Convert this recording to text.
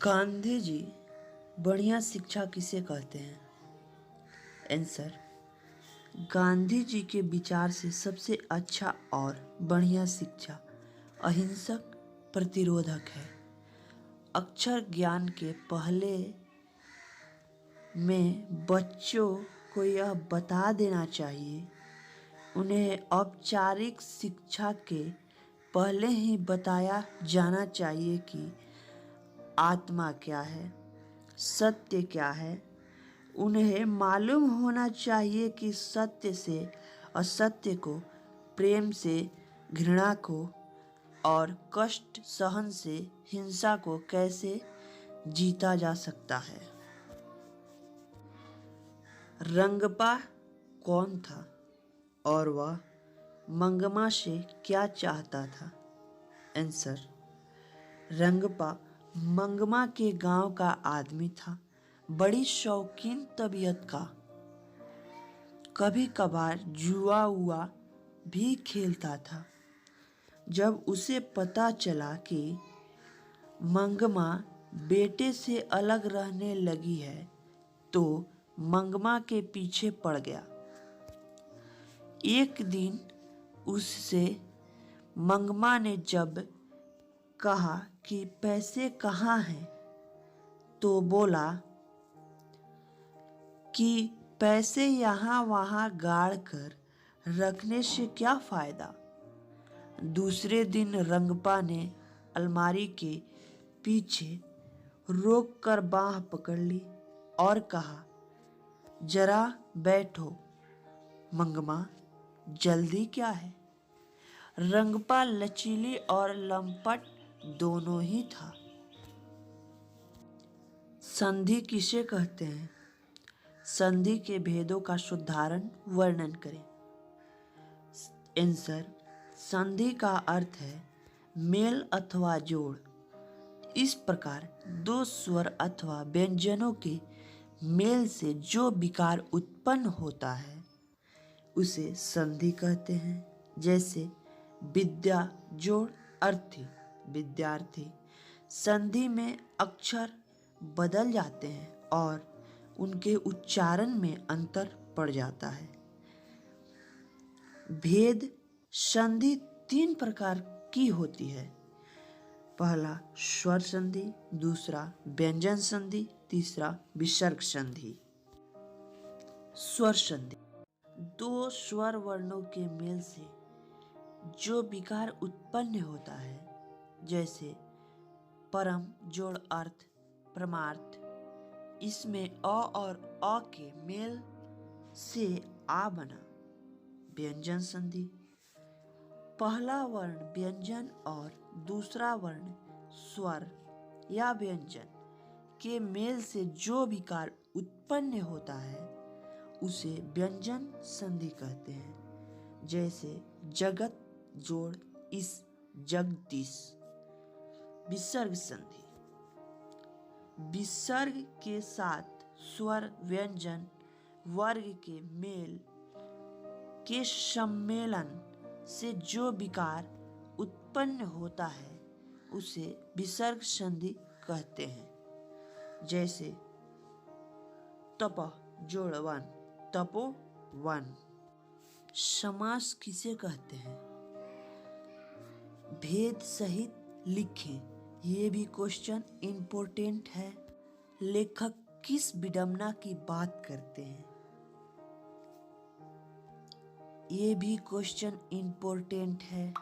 गांधी जी बढ़िया शिक्षा किसे कहते हैं? आंसर, गांधी जी के विचार से सबसे अच्छा और बढ़िया शिक्षा अहिंसक प्रतिरोधक है। अक्षर ज्ञान के पहले में बच्चों को यह बता देना चाहिए, उन्हें औपचारिक शिक्षा के पहले ही बताया जाना चाहिए कि आत्मा क्या है, सत्य क्या है। उन्हें मालूम होना चाहिए कि सत्य से असत्य को, प्रेम से घृणा को और कष्ट सहन से हिंसा को कैसे जीता जा सकता है। रंगपा कौन था और वह मंगमा से क्या चाहता था? आंसर, रंगपा मंगमा के गांव का आदमी था, बड़ी शौकीन तबीयत का। कभी कभार जुआ हुआ भी खेलता था। जब उसे पता चला कि मंगमा बेटे से अलग रहने लगी है तो मंगमा के पीछे पड़ गया। एक दिन उससे मंगमा ने जब कहा कि पैसे कहाँ हैं तो बोला कि पैसे यहाँ वहाँ गाड़ कर रखने से क्या फायदा। दूसरे दिन रंगपा ने अलमारी के पीछे रोक कर बाँह पकड़ ली और कहा, जरा बैठो मंगमा, जल्दी क्या है। रंगपा लचीली और लंपट दोनों ही था। संधि किसे कहते हैं? संधि के भेदों का शुद्धारण वर्णन करें। आंसर, संधि का अर्थ है मेल अथवा जोड़। इस प्रकार दो स्वर अथवा व्यंजनों के मेल से जो विकार उत्पन्न होता है उसे संधि कहते हैं। जैसे विद्या जोड़ अर्थी, विद्यार्थी। संधि में अक्षर बदल जाते हैं और उनके उच्चारण में अंतर पड़ जाता है। भेद संधि 3 प्रकार की होती है। पहला स्वर संधि, दूसरा व्यंजन संधि, तीसरा विसर्ग संधि। स्वर संधि, दो स्वर वर्णों के मेल से जो विकार उत्पन्न होता है। जैसे परम जोड़ अर्थ परमार्थ। इसमें अ और अ के मेल से आ बना। व्यंजन संधि, पहला वर्ण व्यंजन और दूसरा वर्ण स्वर या व्यंजन के मेल से जो विकार उत्पन्न होता है उसे व्यंजन संधि कहते हैं। जैसे जगत जोड़ इस, जगदीश। विसर्ग संधि, विसर्ग के साथ स्वर व्यंजन वर्ग के मेल के सम्मेलन से जो विकार उत्पन्न होता है उसे विसर्ग संधि कहते हैं। जैसे तप जोड़ वन, तपोवन। समास किसे कहते हैं? भेद सहित लिखें। ये भी क्वेश्चन इम्पोर्टेंट है। लेखक किस विडंबना की बात करते हैं? ये भी क्वेश्चन इम्पोर्टेंट है।